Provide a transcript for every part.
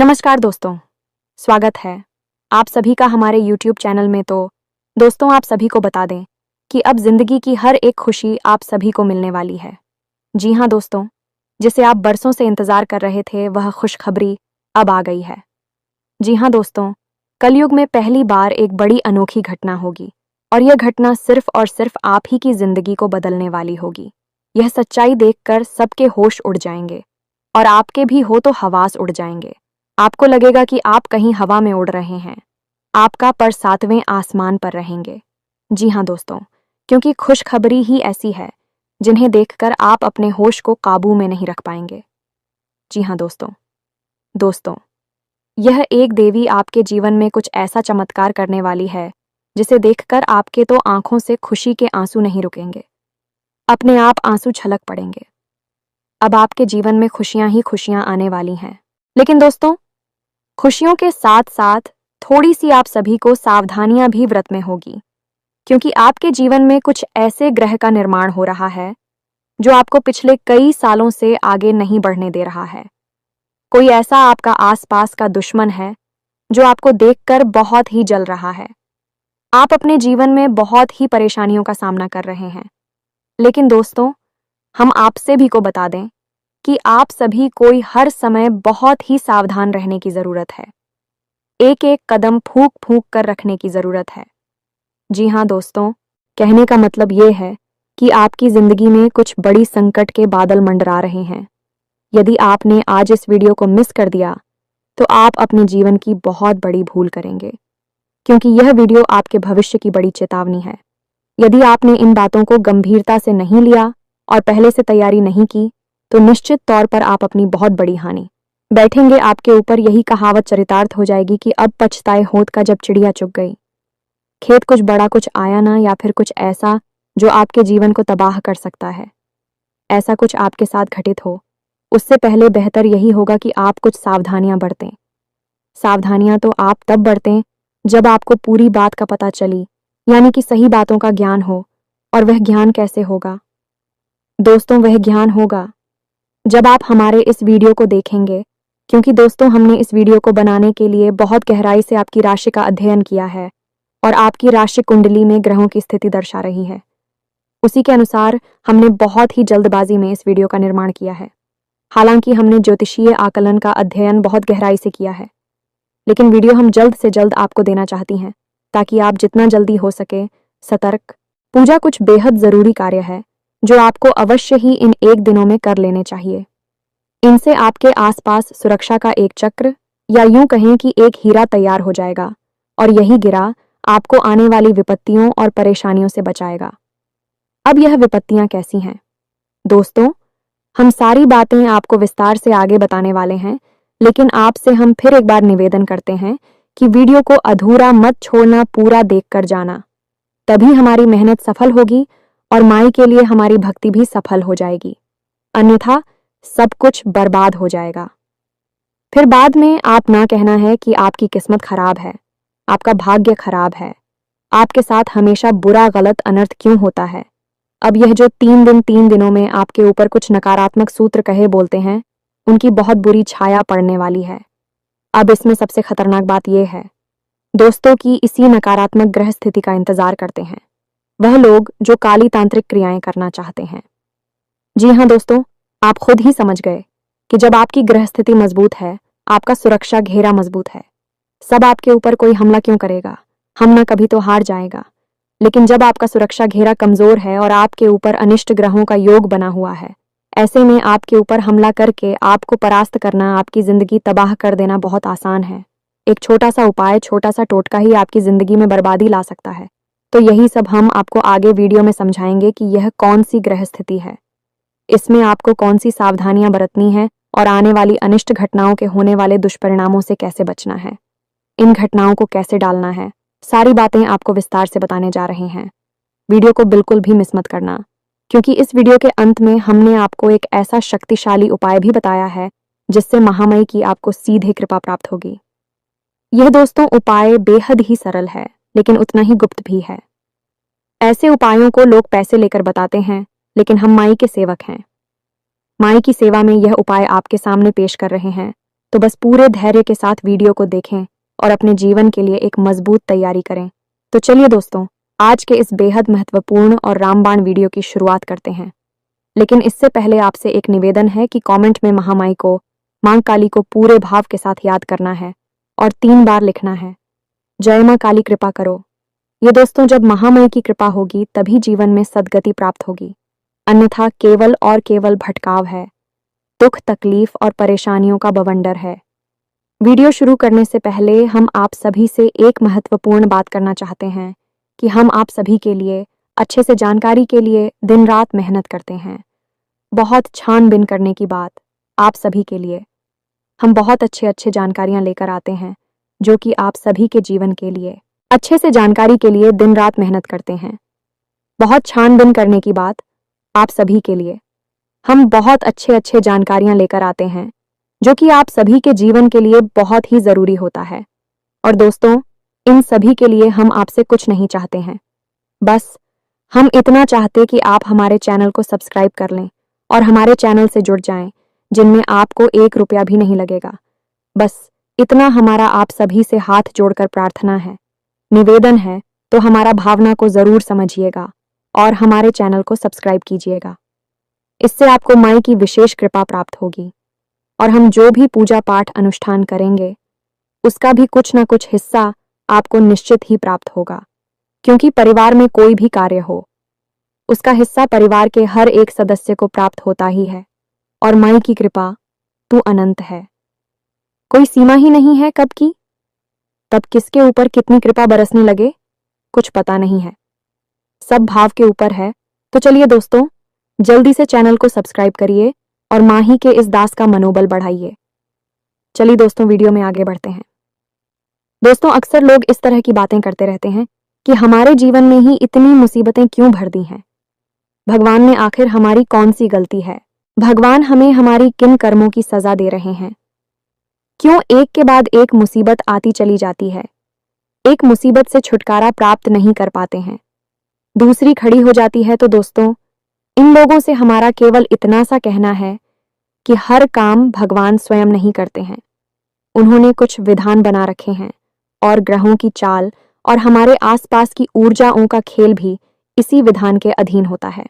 नमस्कार दोस्तों, स्वागत है आप सभी का हमारे YouTube चैनल में। तो दोस्तों, आप सभी को बता दें कि अब जिंदगी की हर एक खुशी आप सभी को मिलने वाली है। जी हाँ दोस्तों, जिसे आप बरसों से इंतजार कर रहे थे, वह खुशखबरी अब आ गई है। जी हाँ दोस्तों, कलयुग में पहली बार एक बड़ी अनोखी घटना होगी और यह घटना सिर्फ और सिर्फ आप ही की जिंदगी को बदलने वाली होगी। यह सच्चाई देखकर सबके होश उड़ जाएंगे और आपके भी हो तो हवास उड़ जाएंगे। आपको लगेगा कि आप कहीं हवा में उड़ रहे हैं, आपका पर सातवें आसमान पर रहेंगे। जी हाँ दोस्तों, क्योंकि खुशखबरी ही ऐसी है जिन्हें देखकर आप अपने होश को काबू में नहीं रख पाएंगे। जी हाँ दोस्तों, यह एक देवी आपके जीवन में कुछ ऐसा चमत्कार करने वाली है जिसे देखकर आपके तो आंखों से खुशी के आंसू नहीं रुकेंगे, अपने आप आंसू छलक पड़ेंगे। अब आपके जीवन में खुशियां ही खुशियां आने वाली हैं। लेकिन दोस्तों, खुशियों के साथ साथ थोड़ी सी आप सभी को सावधानियां भी व्रत में होगी, क्योंकि आपके जीवन में कुछ ऐसे ग्रह का निर्माण हो रहा है जो आपको पिछले कई सालों से आगे नहीं बढ़ने दे रहा है। कोई ऐसा आपका आसपास का दुश्मन है जो आपको देखकर बहुत ही जल रहा है। आप अपने जीवन में बहुत ही परेशानियों का सामना कर रहे हैं। लेकिन दोस्तों, हम आपसे भी को बता दें कि आप सभी को हर समय बहुत ही सावधान रहने की जरूरत है। एक एक कदम फूंक फूंक कर रखने की जरूरत है। जी हाँ दोस्तों, कहने का मतलब ये है कि आपकी जिंदगी में कुछ बड़ी संकट के बादल मंडरा रहे हैं। यदि आपने आज इस वीडियो को मिस कर दिया तो आप अपने जीवन की बहुत बड़ी भूल करेंगे, क्योंकि यह वीडियो आपके भविष्य की बड़ी चेतावनी है। यदि आपने इन बातों को गंभीरता से नहीं लिया और पहले से तैयारी नहीं की तो निश्चित तौर पर आप अपनी बहुत बड़ी हानि बैठेंगे आपके ऊपर। यही कहावत चरितार्थ हो जाएगी कि अब पछताए होत का जब चिड़िया चुग गई। खेत कुछ बड़ा कुछ आया ना, या फिर कुछ ऐसा जो आपके जीवन को तबाह कर सकता है। ऐसा कुछ आपके साथ घटित हो उससे पहले बेहतर यही होगा कि आप कुछ सावधानियां बरतें। सावधानियां तो आप तब बरतें जब आपको पूरी बात का पता चली, यानी कि सही बातों का ज्ञान हो। और वह ज्ञान कैसे होगा दोस्तों? वह ज्ञान होगा जब आप हमारे इस वीडियो को देखेंगे, क्योंकि दोस्तों, हमने इस वीडियो को बनाने के लिए बहुत गहराई से आपकी राशि का अध्ययन किया है और आपकी राशि कुंडली में ग्रहों की स्थिति दर्शा रही है। उसी के अनुसार हमने बहुत ही जल्दबाजी में इस वीडियो का निर्माण किया है। हालांकि हमने ज्योतिषीय आकलन का अध्ययन बहुत गहराई से किया है, लेकिन वीडियो हम जल्द से जल्द आपको देना चाहती हैं ताकि आप जितना जल्दी हो सके सतर्क। पूजा कुछ बेहद जरूरी कार्य है जो आपको अवश्य ही इन 1 दिनों में कर लेने चाहिए। इनसे आपके आसपास सुरक्षा का एक चक्र, या यूं कहें कि एक हीरा तैयार हो जाएगा और यही गिरा आपको आने वाली विपत्तियों और परेशानियों से बचाएगा। अब यह विपत्तियां कैसी हैं दोस्तों? हम सारी बातें आपको विस्तार से आगे बताने वाले हैं, लेकिन आपसे हम फिर एक बार निवेदन करते हैं कि वीडियो को अधूरा मत छोड़ना, पूरा देखकर जाना। तभी हमारी मेहनत सफल होगी और माई के लिए हमारी भक्ति भी सफल हो जाएगी, अन्यथा सब कुछ बर्बाद हो जाएगा। फिर बाद में आप ना कहना है कि आपकी किस्मत खराब है, आपका भाग्य खराब है, आपके साथ हमेशा बुरा गलत अनर्थ क्यों होता है। अब यह जो 3 दिनों में आपके ऊपर कुछ नकारात्मक सूत्र कहे बोलते हैं, उनकी बहुत बुरी छाया पड़ने वाली है। अब इसमें सबसे खतरनाक बात यह है दोस्तों कि इसी नकारात्मक ग्रह स्थिति का इंतजार करते हैं वह लोग जो काली तांत्रिक क्रियाएं करना चाहते हैं। जी हाँ दोस्तों, आप खुद ही समझ गए कि जब आपकी ग्रह स्थिति मजबूत है, आपका सुरक्षा घेरा मजबूत है, सब आपके ऊपर कोई हमला क्यों करेगा, हमला कभी तो हार जाएगा। लेकिन जब आपका सुरक्षा घेरा कमजोर है और आपके ऊपर अनिष्ट ग्रहों का योग बना हुआ है, ऐसे में आपके ऊपर हमला करके आपको परास्त करना, आपकी जिंदगी तबाह कर देना बहुत आसान है। एक छोटा सा उपाय, छोटा सा टोटका ही आपकी जिंदगी में बर्बादी ला सकता है। तो यही सब हम आपको आगे वीडियो में समझाएंगे कि यह कौन सी ग्रह स्थिति है, इसमें आपको कौन सी सावधानियां बरतनी है और आने वाली अनिष्ट घटनाओं के होने वाले दुष्परिणामों से कैसे बचना है, इन घटनाओं को कैसे डालना है, सारी बातें आपको विस्तार से बताने जा रहे हैं। वीडियो को बिल्कुल भी मिस मत करना, क्योंकि इस वीडियो के अंत में हमने आपको एक ऐसा शक्तिशाली उपाय भी बताया है जिससे महामाई की आपको सीधे कृपा प्राप्त होगी। यह दोस्तों उपाय बेहद ही सरल है, लेकिन उतना ही गुप्त भी है। ऐसे उपायों को लोग पैसे लेकर बताते हैं, लेकिन हम माई के सेवक हैं। माई की सेवा में यह उपाय आपके सामने पेश कर रहे हैं तो बस पूरे धैर्य के साथ वीडियो को देखें और अपने जीवन के लिए एक मजबूत तैयारी करें। तो चलिए दोस्तों, आज के इस बेहद महत्वपूर्ण और रामबाण वीडियो की शुरुआत करते हैं। लेकिन इससे पहले आपसे एक निवेदन है कि कमेंट में महामाई को, मां काली को पूरे भाव के साथ याद करना है और 3 बार लिखना है, जय मां काली कृपा करो। ये दोस्तों, जब महामाई की कृपा होगी तभी जीवन में सद्गति प्राप्त होगी, अन्यथा केवल और केवल भटकाव है, दुख, तकलीफ और परेशानियों का बवंडर है। वीडियो शुरू करने से पहले हम आप सभी से एक महत्वपूर्ण बात करना चाहते हैं कि हम आप सभी के लिए अच्छे से जानकारी के लिए दिन रात मेहनत करते हैं। बहुत छानबीन करने की बात आप सभी के लिए हम बहुत अच्छे जानकारियां लेकर आते हैं, जो कि आप सभी के जीवन के लिए अच्छे से जानकारी के लिए दिन रात मेहनत करते हैं। बहुत छानबीन करने की बात आप सभी के लिए हम बहुत अच्छे जानकारियां लेकर आते हैं, जो कि आप सभी के जीवन के लिए बहुत ही जरूरी होता है। और दोस्तों, इन सभी के लिए हम आपसे कुछ नहीं चाहते हैं, बस हम इतना चाहते कि आप हमारे चैनल को सब्सक्राइब कर लें और हमारे चैनल से जुड़ जाएं, जिनमें आपको 1 रुपया भी नहीं लगेगा। बस इतना हमारा आप सभी से हाथ जोड़कर प्रार्थना है, निवेदन है। तो हमारा भावना को जरूर समझिएगा और हमारे चैनल को सब्सक्राइब कीजिएगा। इससे आपको माई की विशेष कृपा प्राप्त होगी और हम जो भी पूजा पाठ अनुष्ठान करेंगे उसका भी कुछ न कुछ हिस्सा आपको निश्चित ही प्राप्त होगा, क्योंकि परिवार में कोई भी कार्य हो उसका हिस्सा परिवार के हर एक सदस्य को प्राप्त होता ही है। और माई की कृपा तू अनंत है, कोई सीमा ही नहीं है कब की, तब किसके ऊपर कितनी कृपा बरसने लगे कुछ पता नहीं है, सब भाव के ऊपर है। तो चलिए दोस्तों, जल्दी से चैनल को सब्सक्राइब करिए और माही के इस दास का मनोबल बढ़ाइए। चलिए दोस्तों, वीडियो में आगे बढ़ते हैं। दोस्तों, अक्सर लोग इस तरह की बातें करते रहते हैं कि हमारे जीवन में ही इतनी मुसीबतें क्यों भर दी हैं, भगवान ने आखिर हमारी कौन सी गलती है, भगवान हमें हमारी किन कर्मों की सजा दे रहे हैं, क्यों एक के बाद एक मुसीबत आती चली जाती है, एक मुसीबत से छुटकारा प्राप्त नहीं कर पाते हैं, दूसरी खड़ी हो जाती है। तो दोस्तों, इन लोगों से हमारा केवल इतना सा कहना है कि हर काम भगवान स्वयं नहीं करते हैं, उन्होंने कुछ विधान बना रखे हैं और ग्रहों की चाल और हमारे आसपास की ऊर्जाओं का खेल भी इसी विधान के अधीन होता है।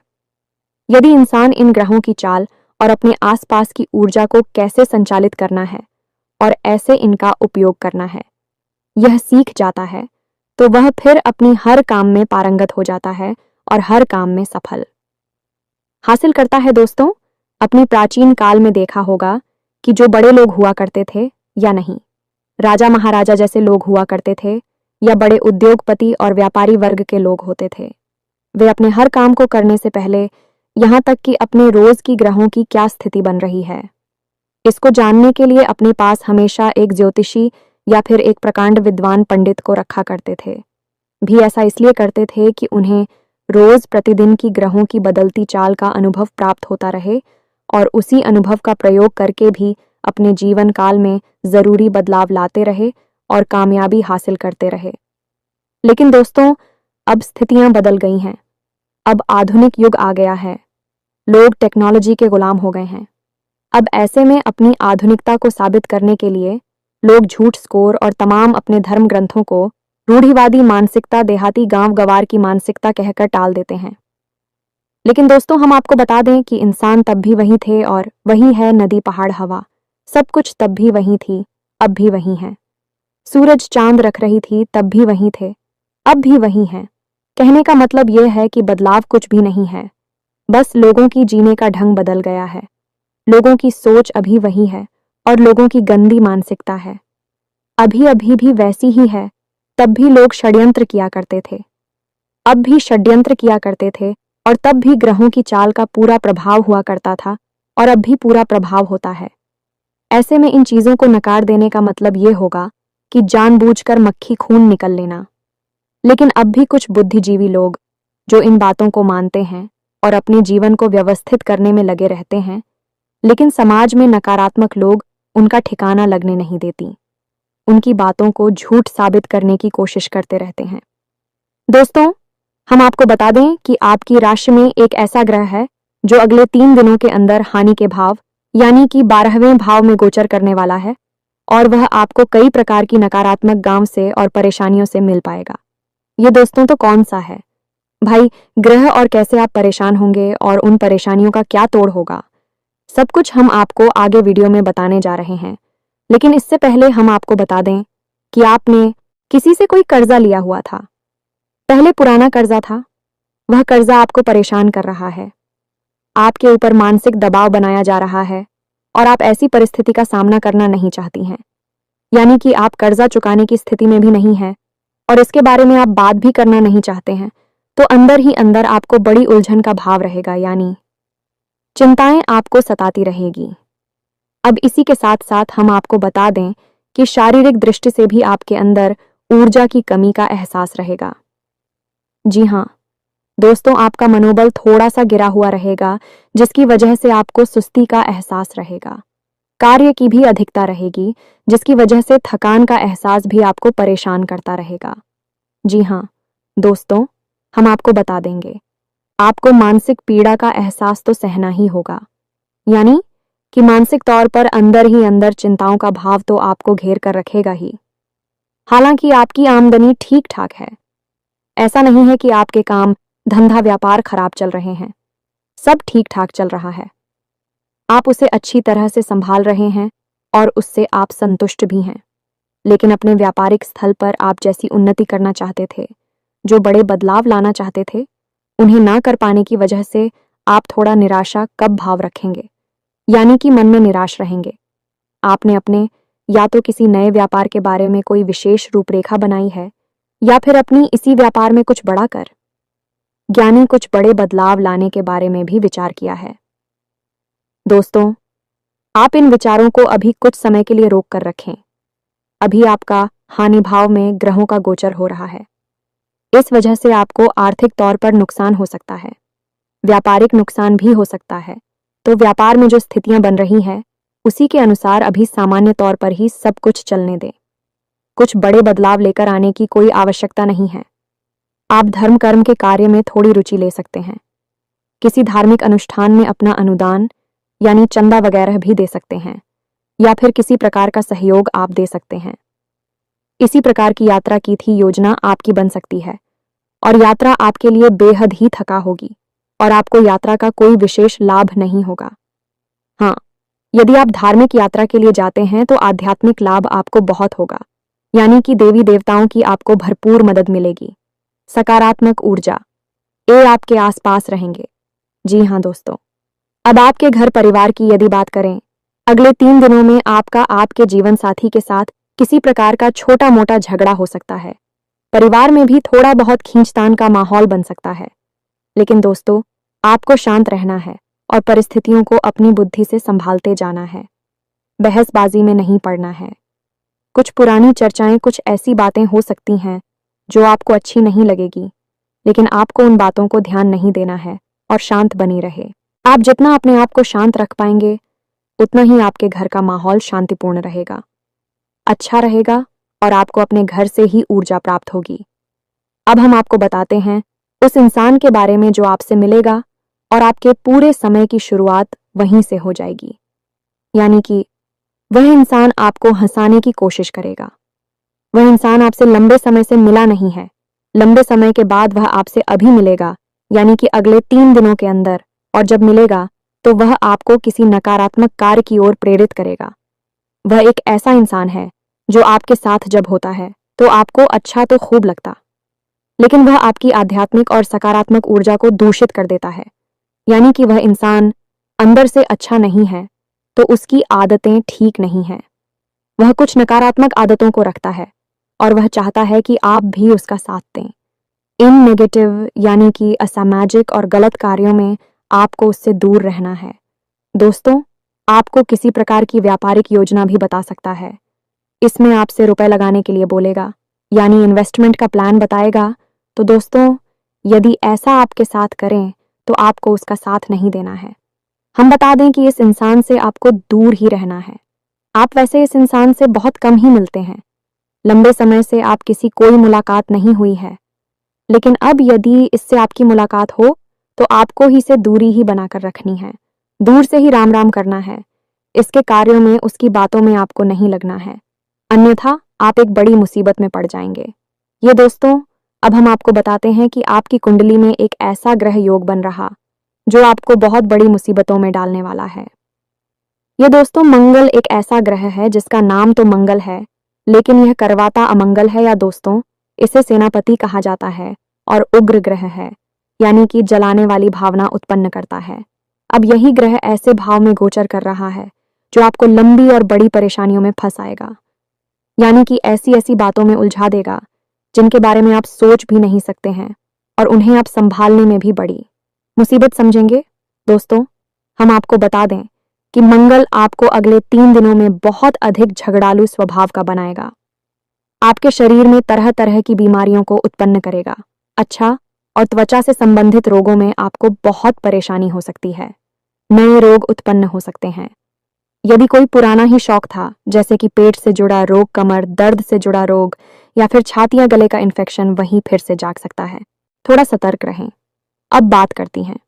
यदि इंसान इन ग्रहों की चाल और अपने आसपास की ऊर्जा को कैसे संचालित करना है और ऐसे इनका उपयोग करना है यह सीख जाता है, तो वह फिर अपनी हर काम में पारंगत हो जाता है और हर काम में सफल हासिल करता है। दोस्तों, अपनी प्राचीन काल में देखा होगा कि जो बड़े लोग हुआ करते थे या नहीं, राजा महाराजा जैसे लोग हुआ करते थे या बड़े उद्योगपति और व्यापारी वर्ग के लोग होते थे, वे अपने हर काम को करने से पहले यहाँ तक कि अपने रोज की ग्रहों की क्या स्थिति बन रही है इसको जानने के लिए अपने पास हमेशा एक ज्योतिषी या फिर एक प्रकांड विद्वान पंडित को रखा करते थे। भी ऐसा इसलिए करते थे कि उन्हें रोज प्रतिदिन की ग्रहों की बदलती चाल का अनुभव प्राप्त होता रहे और उसी अनुभव का प्रयोग करके भी अपने जीवन काल में जरूरी बदलाव लाते रहे और कामयाबी हासिल करते रहे। लेकिन दोस्तों, अब स्थितियां बदल गई हैं, अब आधुनिक युग आ गया है, लोग टेक्नोलॉजी के गुलाम हो गए हैं। अब ऐसे में अपनी आधुनिकता को साबित करने के लिए लोग झूठ, स्कोर और तमाम अपने धर्म ग्रंथों को रूढ़िवादी मानसिकता, देहाती गांव गवार की मानसिकता कहकर टाल देते हैं। लेकिन दोस्तों, हम आपको बता दें कि इंसान तब भी वही थे और वही है, नदी, पहाड़, हवा, सब कुछ तब भी वही थी, अब भी वही है। सूरज, चांद रख रही थी तब भी वही थे, अब भी वही है। कहने का मतलब यह है कि बदलाव कुछ भी नहीं है, बस लोगों की जीने का ढंग बदल गया है। लोगों की सोच अभी वही है और लोगों की गंदी मानसिकता है अभी भी वैसी ही है। तब भी लोग षड्यंत्र किया करते थे, अब भी षड्यंत्र किया करते थे और तब भी ग्रहों की चाल का पूरा प्रभाव हुआ करता था और अब भी पूरा प्रभाव होता है। ऐसे में इन चीजों को नकार देने का मतलब ये होगा कि जानबूझकर मक्खी खून निकल लेना। लेकिन अब भी कुछ बुद्धिजीवी लोग जो इन बातों को मानते हैं और अपने जीवन को व्यवस्थित करने में लगे रहते हैं, लेकिन समाज में नकारात्मक लोग उनका ठिकाना लगने नहीं देती, उनकी बातों को झूठ साबित करने की कोशिश करते रहते हैं। दोस्तों, हम आपको बता दें कि आपकी राशि में एक ऐसा ग्रह है जो अगले 3 दिनों के अंदर हानि के भाव यानी कि 12वें भाव में गोचर करने वाला है और वह आपको कई प्रकार की नकारात्मक गांव से और परेशानियों से मिल पाएगा। ये दोस्तों तो कौन सा है भाई, ग्रह और कैसे आप परेशान होंगे और उन परेशानियों का क्या तोड़ होगा, सब कुछ हम आपको आगे वीडियो में बताने जा रहे हैं। लेकिन इससे पहले हम आपको बता दें कि आपने किसी से कोई कर्जा लिया हुआ था, पहले पुराना कर्जा था, वह कर्जा आपको परेशान कर रहा है, आपके ऊपर मानसिक दबाव बनाया जा रहा है और आप ऐसी परिस्थिति का सामना करना नहीं चाहती हैं। यानी कि आप कर्जा चुकाने की स्थिति में भी नहीं हैं और इसके बारे में आप बात भी करना नहीं चाहते हैं, तो अंदर ही अंदर आपको बड़ी उलझन का भाव रहेगा, यानी चिंताएं आपको सताती रहेगी। अब इसी के साथ साथ हम आपको बता दें कि शारीरिक दृष्टि से भी आपके अंदर ऊर्जा की कमी का एहसास रहेगा। जी हाँ दोस्तों, आपका मनोबल थोड़ा सा गिरा हुआ रहेगा, जिसकी वजह से आपको सुस्ती का एहसास रहेगा। कार्य की भी अधिकता रहेगी, जिसकी वजह से थकान का एहसास भी आपको परेशान करता रहेगा। जी हाँ दोस्तों, हम आपको बता देंगे, आपको मानसिक पीड़ा का एहसास तो सहना ही होगा, यानी कि मानसिक तौर पर अंदर ही अंदर चिंताओं का भाव तो आपको घेर कर रखेगा ही। हालांकि आपकी आमदनी ठीक ठाक है, ऐसा नहीं है कि आपके काम धंधा व्यापार खराब चल रहे हैं, सब ठीक ठाक चल रहा है, आप उसे अच्छी तरह से संभाल रहे हैं और उससे आप संतुष्ट भी हैं। लेकिन अपने व्यापारिक स्थल पर आप जैसी उन्नति करना चाहते थे, जो बड़े बदलाव लाना चाहते थे, उन्हें ना कर पाने की वजह से आप थोड़ा निराशा कब भाव रखेंगे, यानी कि मन में निराश रहेंगे। आपने अपने या तो किसी नए व्यापार के बारे में कोई विशेष रूपरेखा बनाई है या फिर अपनी इसी व्यापार में कुछ बड़ा कर, यानी कुछ बड़े बदलाव लाने के बारे में भी विचार किया है। दोस्तों, आप इन विचारों को अभी कुछ समय के लिए रोक कर रखें। अभी आपका हानि भाव में ग्रहों का गोचर हो रहा है, इस वजह से आपको आर्थिक तौर पर नुकसान हो सकता है, व्यापारिक नुकसान भी हो सकता है। तो व्यापार में जो स्थितियां बन रही हैं उसी के अनुसार अभी सामान्य तौर पर ही सब कुछ चलने दें। कुछ बड़े बदलाव लेकर आने की कोई आवश्यकता नहीं है। आप धर्म कर्म के कार्य में थोड़ी रुचि ले सकते हैं, किसी धार्मिक अनुष्ठान में अपना अनुदान यानी चंदा वगैरह भी दे सकते हैं, या फिर किसी प्रकार का सहयोग आप दे सकते हैं। इसी प्रकार की यात्रा की थी योजना आपकी बन सकती है और यात्रा आपके लिए बेहद ही थका होगी और आपको यात्रा का कोई विशेष लाभ नहीं होगा। हाँ, यदि आप धार्मिक यात्रा के लिए जाते हैं तो आध्यात्मिक लाभ आपको बहुत होगा, यानी कि देवी देवताओं की आपको भरपूर मदद मिलेगी। सकारात्मक ऊर्जा ये आपके आसपास रहेंगे। जी हाँ दोस्तों, अब आपके घर परिवार की यदि बात करें, अगले 3 दिनों में आपका आपके जीवन साथी के साथ किसी प्रकार का छोटा मोटा झगड़ा हो सकता है। परिवार में भी थोड़ा बहुत खींचतान का माहौल बन सकता है। लेकिन दोस्तों, आपको शांत रहना है और परिस्थितियों को अपनी बुद्धि से संभालते जाना है, बहसबाजी में नहीं पड़ना है। कुछ पुरानी चर्चाएं, कुछ ऐसी बातें हो सकती हैं जो आपको अच्छी नहीं लगेगी, लेकिन आपको उन बातों को ध्यान नहीं देना है और शांत बनी रहे। आप जितना अपने आप को शांत रख पाएंगे उतना ही आपके घर का माहौल शांतिपूर्ण रहेगा, अच्छा रहेगा और आपको अपने घर से ही ऊर्जा प्राप्त होगी। अब हम आपको बताते हैं उस इंसान के बारे में जो आपसे मिलेगा और आपके पूरे समय की शुरुआत वहीं से हो जाएगी, यानी कि वह इंसान आपको हंसाने की कोशिश करेगा। वह इंसान आपसे लंबे समय से मिला नहीं है, लंबे समय के बाद वह आपसे अभी मिलेगा, यानी कि अगले 3 दिनों के अंदर, और जब मिलेगा तो वह आपको किसी नकारात्मक कार्य की ओर प्रेरित करेगा। वह एक ऐसा इंसान है जो आपके साथ जब होता है तो आपको अच्छा तो खूब लगता, लेकिन वह आपकी आध्यात्मिक और सकारात्मक ऊर्जा को दूषित कर देता है, यानी कि वह इंसान अंदर से अच्छा नहीं है तो उसकी आदतें ठीक नहीं हैं। वह कुछ नकारात्मक आदतों को रखता है और वह चाहता है कि आप भी उसका साथ दें। इन नेगेटिव यानी कि असामाजिक और गलत कार्यों में आपको उससे दूर रहना है। दोस्तों, आपको किसी प्रकार की व्यापारिक योजना भी बता सकता है, इसमें आपसे रुपए लगाने के लिए बोलेगा, यानी इन्वेस्टमेंट का प्लान बताएगा। तो दोस्तों, यदि ऐसा आपके साथ करें तो आपको उसका साथ नहीं देना है। हम बता दें कि इस इंसान से आपको दूर ही रहना है। आप वैसे इस इंसान से बहुत कम ही मिलते हैं, लंबे समय से आप किसी कोई मुलाकात नहीं हुई है, लेकिन अब यदि इससे आपकी मुलाकात हो तो आपको ही से दूरी ही बनाकर रखनी है, दूर से ही राम राम करना है, इसके कार्यों में, उसकी बातों में आपको नहीं लगना है, अन्यथा आप एक बड़ी मुसीबत में पड़ जाएंगे। ये दोस्तों, अब हम आपको बताते हैं कि आपकी कुंडली में एक ऐसा ग्रह योग बन रहा जो आपको बहुत बड़ी मुसीबतों में डालने वाला है। ये दोस्तों, मंगल एक ऐसा ग्रह है जिसका नाम तो मंगल है, लेकिन यह करवाता अमंगल है, या दोस्तों इसे सेनापति कहा जाता है और उग्र ग्रह है, यानी कि जलाने वाली भावना उत्पन्न करता है। अब यही ग्रह ऐसे भाव में गोचर कर रहा है जो आपको लंबी और बड़ी परेशानियों में फंसाएगा, यानी कि ऐसी ऐसी बातों में उलझा देगा जिनके बारे में आप सोच भी नहीं सकते हैं, और उन्हें आप संभालने में भी बड़ी मुसीबत समझेंगे। दोस्तों, हम आपको बता दें कि मंगल आपको अगले 3 दिनों में बहुत अधिक झगड़ालू स्वभाव का बनाएगा, आपके शरीर में तरह तरह की बीमारियों को उत्पन्न करेगा। अच्छा, और त्वचा से संबंधित रोगों में आपको बहुत परेशानी हो सकती है, नए रोग उत्पन्न हो सकते हैं। यदि कोई पुराना ही शौक था, जैसे कि पेट से जुड़ा रोग, कमर दर्द से जुड़ा रोग, या फिर छाती या गले का इन्फेक्शन, वहीं फिर से जाग सकता है। थोड़ा सतर्क रहें। अब बात करती हैं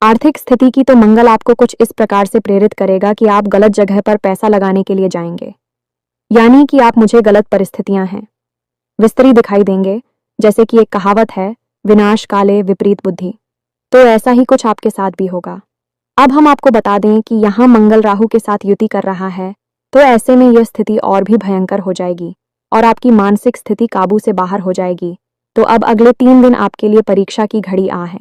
आर्थिक स्थिति की, तो मंगल आपको कुछ इस प्रकार से प्रेरित करेगा कि आप गलत जगह पर पैसा लगाने के लिए जाएंगे, यानी कि आप मुझे गलत परिस्थितियां हैं विस्तरी दिखाई देंगे। जैसे कि एक कहावत है, विनाश काले विपरीत बुद्धि, तो ऐसा ही कुछ आपके साथ भी होगा। अब हम आपको बता दें कि यहाँ मंगल राहु के साथ युति कर रहा है, तो ऐसे में यह स्थिति और भी भयंकर हो जाएगी और आपकी मानसिक स्थिति काबू से बाहर हो जाएगी। तो अब अगले 3 दिन आपके लिए परीक्षा की घड़ी आ है।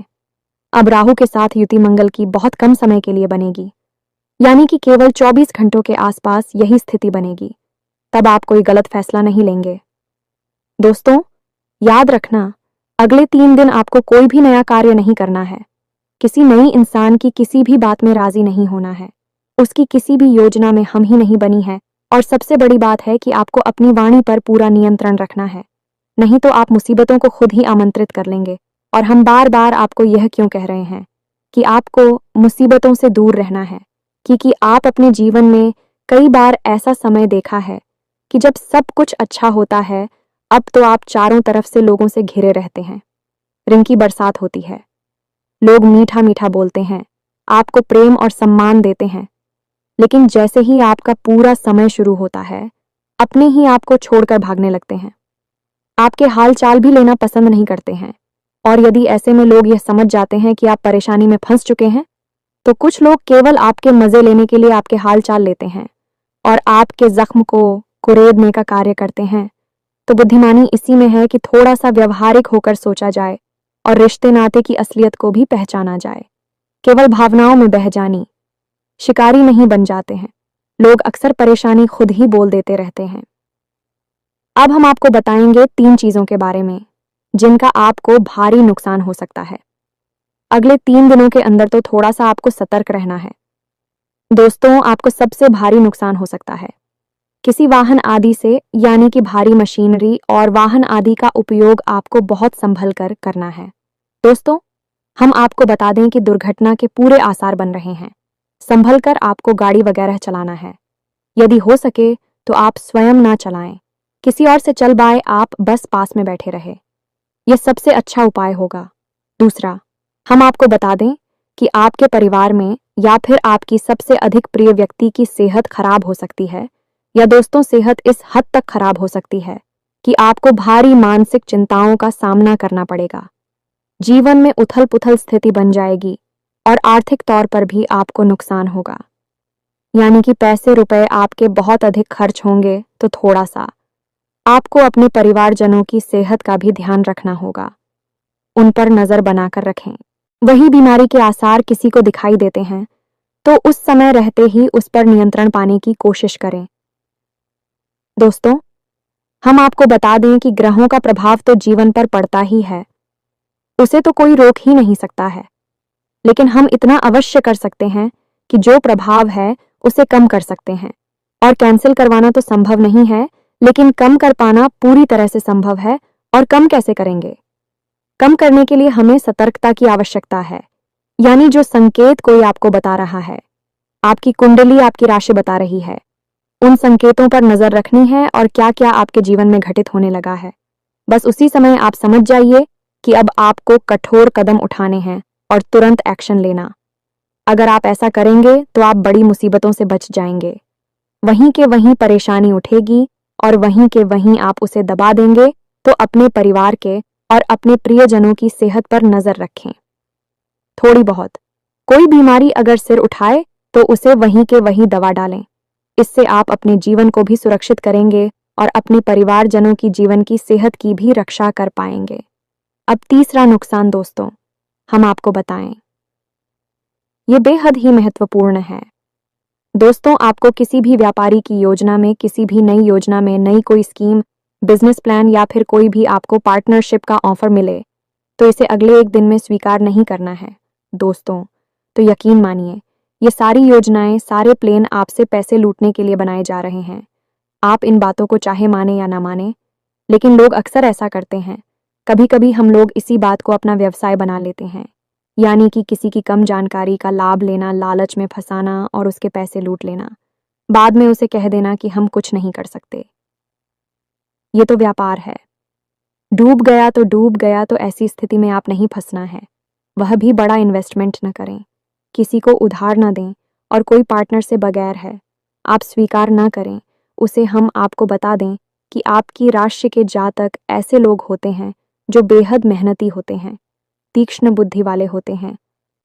अब राहु के साथ युति मंगल की बहुत कम समय के लिए बनेगी, यानी कि केवल 24 घंटों के आसपास यही स्थिति बनेगी। तब आप कोई गलत फैसला नहीं लेंगे। दोस्तों, याद रखना, अगले 3 दिन आपको कोई भी नया कार्य नहीं करना है, किसी नई इंसान की किसी भी बात में राजी नहीं होना है, उसकी किसी भी योजना में हम ही नहीं बनी है, और सबसे बड़ी बात है कि आपको अपनी वाणी पर पूरा नियंत्रण रखना है, नहीं तो आप मुसीबतों को खुद ही आमंत्रित कर लेंगे। और हम बार बार आपको यह क्यों कह रहे हैं कि आपको मुसीबतों से दूर रहना है, क्योंकि आप अपने जीवन में कई बार ऐसा समय देखा है कि जब सब कुछ अच्छा होता है, अब तो आप चारों तरफ से लोगों से घिरे रहते हैं। रिंकी बरसात होती है, लोग मीठा मीठा बोलते हैं, आपको प्रेम और सम्मान देते हैं, लेकिन जैसे ही आपका पूरा समय शुरू होता है, अपने ही आपको छोड़कर भागने लगते हैं। आपके हाल चाल भी लेना पसंद नहीं करते हैं, और यदि ऐसे में लोग यह समझ जाते हैं कि आप परेशानी में फंस चुके हैं, तो कुछ लोग केवल आपके मजे लेने के लिए आपके हाल चाल लेते हैं और आपके जख्म को कुरेदने का कार्य करते हैं। तो बुद्धिमानी इसी में है कि थोड़ा सा व्यवहारिक होकर सोचा जाए और रिश्ते नाते की असलियत को भी पहचाना जाए। केवल भावनाओं में बह जानी, शिकारी नहीं बन जाते हैं। लोग अक्सर परेशानी खुद ही बोल देते रहते हैं। अब हम आपको बताएंगे 3 चीजों के बारे में जिनका आपको भारी नुकसान हो सकता है। अगले 3 दिनों के अंदर तो थोड़ा सा आपको सतर्क रहना है। दोस्तों, आपको सबसे भारी नुकसान हो सकता है किसी वाहन आदि से, यानी कि भारी मशीनरी और वाहन आदि का उपयोग आपको बहुत संभल कर करना है। दोस्तों, हम आपको बता दें कि दुर्घटना के पूरे आसार बन रहे हैं। संभल कर आपको गाड़ी वगैरह चलाना है। यदि हो सके तो आप स्वयं ना चलाएं, किसी और से चलवाएं, आप बस पास में बैठे रहे, यह सबसे अच्छा उपाय होगा। दूसरा, हम आपको बता दें कि आपके परिवार में या फिर आपकी सबसे अधिक प्रिय व्यक्ति की सेहत खराब हो सकती है, या दोस्तों सेहत इस हद तक खराब हो सकती है कि आपको भारी मानसिक चिंताओं का सामना करना पड़ेगा। जीवन में उथल पुथल स्थिति बन जाएगी और आर्थिक तौर पर भी आपको नुकसान होगा, यानी कि पैसे रुपए आपके बहुत अधिक खर्च होंगे। तो थोड़ा सा आपको अपने परिवारजनों की सेहत का भी ध्यान रखना होगा, उन पर नजर बनाकर रखें। वही बीमारी के आसार किसी को दिखाई देते हैं तो उस समय रहते ही उस पर नियंत्रण पाने की कोशिश करें। दोस्तों, हम आपको बता दें कि ग्रहों का प्रभाव तो जीवन पर पड़ता ही है, उसे तो कोई रोक ही नहीं सकता है, लेकिन हम इतना अवश्य कर सकते हैं कि जो प्रभाव है उसे कम कर सकते हैं। और कैंसिल करवाना तो संभव नहीं है, लेकिन कम कर पाना पूरी तरह से संभव है। और कम कैसे करेंगे? कम करने के लिए हमें सतर्कता की आवश्यकता है, यानी जो संकेत कोई आपको बता रहा है, आपकी कुंडली आपकी राशि बता रही है, उन संकेतों पर नजर रखनी है और क्या क्या आपके जीवन में घटित होने लगा है। बस उसी समय आप समझ जाइए कि अब आपको कठोर कदम उठाने हैं और तुरंत एक्शन लेना। अगर आप ऐसा करेंगे तो आप बड़ी मुसीबतों से बच जाएंगे। वहीं के वहीं परेशानी उठेगी और वहीं के वहीं आप उसे दबा देंगे। तो अपने परिवार के और अपने प्रियजनों की सेहत पर नजर रखें। थोड़ी बहुत कोई बीमारी अगर सिर उठाए तो उसे वहीं के वहीं दवा डालें। इससे आप अपने जीवन को भी सुरक्षित करेंगे और अपने परिवारजनों की जीवन की सेहत की भी रक्षा कर पाएंगे। अब तीसरा नुकसान दोस्तों हम आपको बताएं। ये बेहद ही महत्वपूर्ण है। दोस्तों, आपको किसी भी व्यापारी की योजना में, किसी भी नई योजना में, नई कोई स्कीम, बिजनेस प्लान या फिर कोई भी आपको पार्टनरशिप का ऑफर मिले तो इसे अगले एक दिन में स्वीकार नहीं करना है। दोस्तों, तो यकीन मानिए ये सारी योजनाएं, सारे प्लान आपसे पैसे लूटने के लिए बनाए जा रहे हैं। आप इन बातों को चाहे माने या ना माने, लेकिन लोग अक्सर ऐसा करते हैं। कभी कभी हम लोग इसी बात को अपना व्यवसाय बना लेते हैं, यानी कि किसी की कम जानकारी का लाभ लेना, लालच में फंसाना और उसके पैसे लूट लेना। बाद में उसे कह देना कि हम कुछ नहीं कर सकते। ये तो व्यापार है। डूब गया तो डूब गया, तो ऐसी स्थिति में आप नहीं फंसना है। वह भी बड़ा इन्वेस्टमेंट न करें, किसी को उधार न दें और कोई पार्टनर से बगैर है आप स्वीकार ना करें उसे। हम आपको बता दें कि आपकी राशि के जातक ऐसे लोग होते हैं जो बेहद मेहनती होते हैं, तीक्ष्ण बुद्धि वाले होते हैं,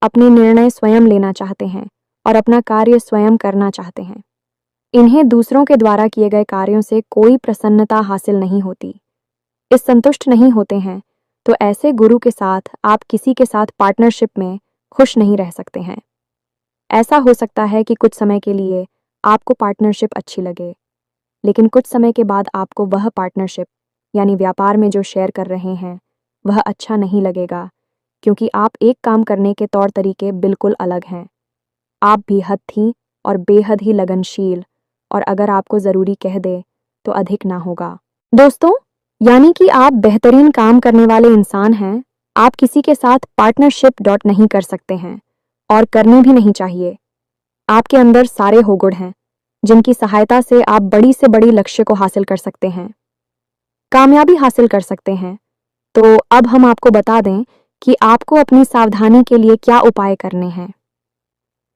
अपने निर्णय स्वयं लेना चाहते हैं और अपना कार्य स्वयं करना चाहते हैं। इन्हें दूसरों के द्वारा किए गए कार्यों से कोई प्रसन्नता हासिल नहीं होती। इस संतुष्ट नहीं होते हैं, तो ऐसे गुरु के साथ आप किसी के साथ पार्टनरशिप में खुश नहीं रह सकते हैं। ऐसा हो सकता है कि कुछ समय के लिए आपको पार्टनरशिप अच्छी लगे, लेकिन कुछ समय के बाद आपको वह पार्टनरशिप यानी व्यापार में जो शेयर कर रहे हैं वह अच्छा नहीं लगेगा, क्योंकि आप एक काम करने के तौर तरीके बिल्कुल अलग हैं। आप भी हत्थी और बेहद ही लगनशील, और अगर आपको ज़रूरी कह दे तो अधिक ना होगा। दोस्तों, यानी कि आप बेहतरीन काम करने वाले इंसान हैं। आप किसी के साथ पार्टनरशिप डॉट नहीं कर सकते हैं और करनी भी नहीं चाहिए। आपके अंदर सारे होगुण हैं जिनकी सहायता से आप बड़ी से बड़ी लक्ष्य को हासिल कर सकते हैं, कामयाबी हासिल कर सकते हैं। तो अब हम आपको बता दें कि आपको अपनी सावधानी के लिए क्या उपाय करने हैं।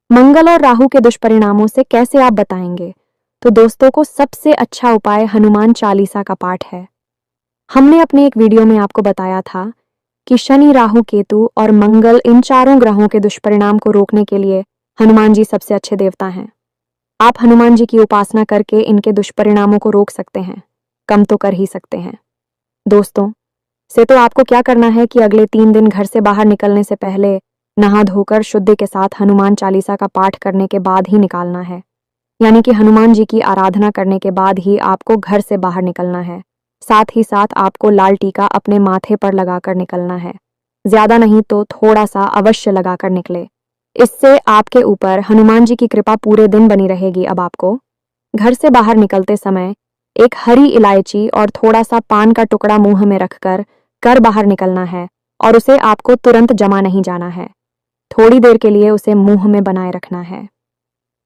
मंगल और राहु के दुष्परिणामों से कैसे आप बताएंगे? तो दोस्तों को सबसे अच्छा उपाय हनुमान चालीसा का पाठ है। हमने अपने एक वीडियो में आपको बताया था कि शनि, राहु, केतु और मंगल, इन चारों ग्रहों के दुष्परिणाम को रोकने के लिए हनुमान जी सबसे अच्छे देवता हैं। आप हनुमान जी की उपासना करके इनके दुष्परिणामों को रोक सकते हैं, कम तो कर ही सकते हैं। दोस्तों से तो आपको क्या करना है कि अगले 3 दिन घर से बाहर निकलने से पहले नहा धोकर शुद्धि के साथ हनुमान चालीसा का पाठ करने के बाद ही निकालना है। यानी कि हनुमान जी की आराधना करने के बाद ही आपको घर से बाहर निकलना है। साथ ही साथ आपको लाल टीका अपने माथे पर लगाकर निकलना है। ज्यादा नहीं तो थोड़ा सा अवश्य लगाकर निकले। इससे आपके ऊपर हनुमान जी की कृपा पूरे दिन बनी रहेगी। अब आपको घर से बाहर निकलते समय एक हरी इलायची और थोड़ा सा पान का टुकड़ा मुंह में रखकर कर बाहर निकलना है, और उसे आपको तुरंत जमा नहीं जाना है। थोड़ी देर के लिए उसे मुंह में बनाए रखना है।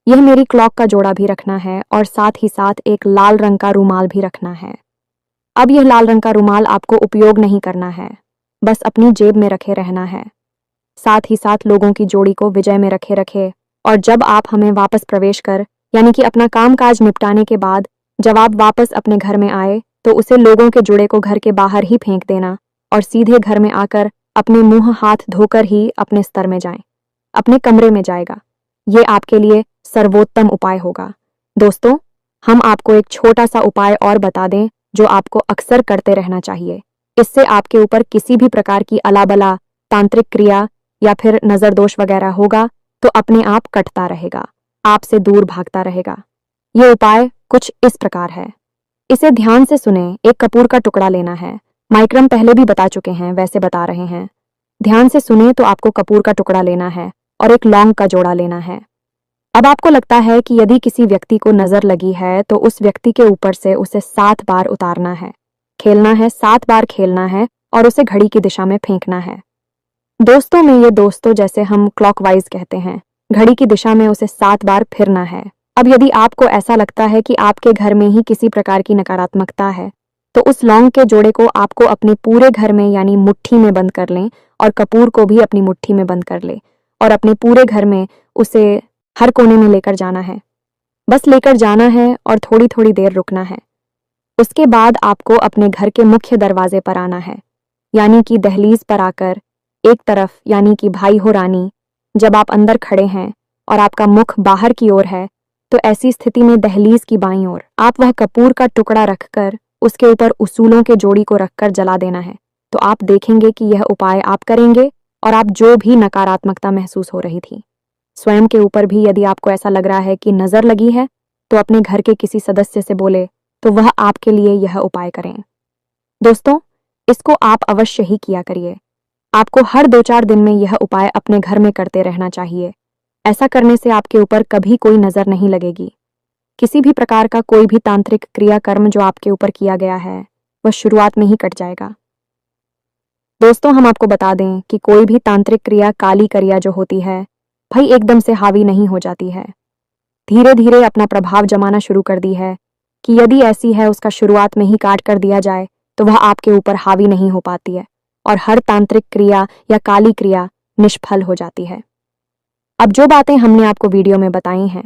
यह मेरी क्लॉक का जोड़ा भी रखना है और साथ ही साथ एक लाल रंग का रुमाल भी रखना है। अब यह लाल रंग का रुमाल आपको उपयोग नहीं करना है, बस अपनी जेब में रखे रहना है। साथ ही साथ लोगों की जोड़ी को विजय में रखे रखे, और जब आप हमें वापस प्रवेश कर यानी कि अपना कामकाज निपटाने के बाद जब आप वापस अपने घर में आए तो उसे लोगों के जोड़े को घर के बाहर ही फेंक देना और सीधे घर में आकर अपने मुंह हाथ धोकर ही अपने स्तर में जाएं, अपने कमरे में जाएगा। ये आपके लिए सर्वोत्तम उपाय होगा। दोस्तों, हम आपको एक छोटा सा उपाय और बता दें जो आपको अक्सर करते रहना चाहिए। इससे आपके ऊपर किसी भी प्रकार की अलाबला, तांत्रिक क्रिया या फिर नजर दोष वगैरह होगा तो अपने आप कटता रहेगा, आपसे दूर भागता रहेगा। ये उपाय कुछ इस प्रकार है। इसे ध्यान से सुने। एक कपूर का टुकड़ा लेना है। माइक्रम पहले भी बता चुके हैं, वैसे बता रहे हैं। ध्यान से सुने तो आपको कपूर का टुकड़ा लेना है और एक लौंग का जोड़ा लेना है। अब आपको लगता है कि यदि किसी व्यक्ति को नजर लगी है तो उस व्यक्ति के ऊपर से उसे 7 बार उतारना है, खेलना है, 7 बार खेलना है और उसे घड़ी की दिशा में फेंकना है। दोस्तों में ये दोस्तों जैसे हम क्लॉकवाइज कहते हैं, घड़ी की दिशा में उसे 7 बार फिरना है। अब यदि आपको ऐसा लगता है कि आपके घर में ही किसी प्रकार की नकारात्मकता है तो उस लौंग के जोड़े को आपको अपने पूरे घर में यानी मुट्ठी में बंद कर लें और कपूर को भी अपनी मुट्ठी में बंद कर ले और अपने पूरे घर में उसे हर कोने में लेकर जाना है। बस लेकर जाना है और थोड़ी थोड़ी देर रुकना है। उसके बाद आपको अपने घर के मुख्य दरवाजे पर आना है, यानी कि दहलीज पर आकर एक तरफ, यानी कि भाई हो रानी, जब आप अंदर खड़े हैं और आपका मुख बाहर की ओर है, तो ऐसी स्थिति में दहलीज की बाईं ओर आप वह कपूर का टुकड़ा रखकर उसके ऊपर उसूलों के जोड़ी को रखकर जला देना है। तो आप देखेंगे कि यह उपाय आप करेंगे और आप जो भी नकारात्मकता महसूस हो रही थी, स्वयं के ऊपर भी यदि आपको ऐसा लग रहा है कि नजर लगी है, तो अपने घर के किसी सदस्य से बोले तो वह आपके लिए यह उपाय करें। दोस्तों, इसको आप अवश्य ही किया करिए। आपको हर 2-4 दिन में यह उपाय अपने घर में करते रहना चाहिए। ऐसा करने से आपके ऊपर कभी कोई नजर नहीं लगेगी। किसी भी प्रकार का कोई भी तांत्रिक क्रियाकर्म जो आपके ऊपर किया गया है, वह शुरुआत में ही कट जाएगा। दोस्तों, हम आपको बता दें कि कोई भी तांत्रिक क्रिया, काली क्रिया जो होती है, भाई एकदम से हावी नहीं हो जाती है। धीरे धीरे अपना प्रभाव जमाना शुरू कर दी है कि यदि ऐसी है उसका शुरुआत में ही काट कर दिया जाए तो वह आपके ऊपर हावी नहीं हो पाती है और हर तांत्रिक क्रिया या काली क्रिया निष्फल हो जाती है। अब जो बातें हमने आपको वीडियो में बताई हैं,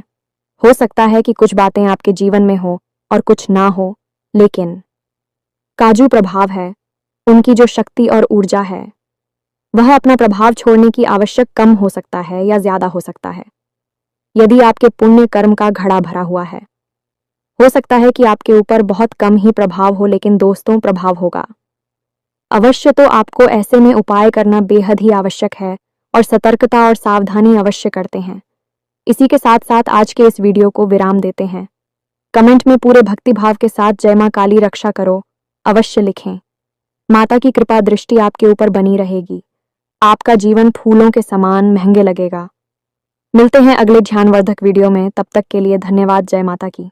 हो सकता है कि कुछ बातें आपके जीवन में हो और कुछ ना हो, लेकिन काजू प्रभाव है, उनकी जो शक्ति और ऊर्जा है, वह अपना प्रभाव छोड़ने की आवश्यक कम हो सकता है या ज्यादा हो सकता है। यदि आपके पुण्य कर्म का घड़ा भरा हुआ है, हो सकता है कि आपके ऊपर बहुत कम ही प्रभाव हो, लेकिन दोस्तों प्रभाव होगा अवश्य। तो आपको ऐसे में उपाय करना बेहद ही आवश्यक है और सतर्कता और सावधानी अवश्य करते हैं। इसी के साथ साथ आज के इस वीडियो को विराम देते हैं। कमेंट में पूरे भक्तिभाव के साथ जय मां काली रक्षा करो अवश्य लिखें। माता की कृपा दृष्टि आपके ऊपर बनी रहेगी। आपका जीवन फूलों के समान महंगे लगेगा। मिलते हैं अगले ध्यानवर्धक वीडियो में, तब तक के लिए धन्यवाद। जय माता की।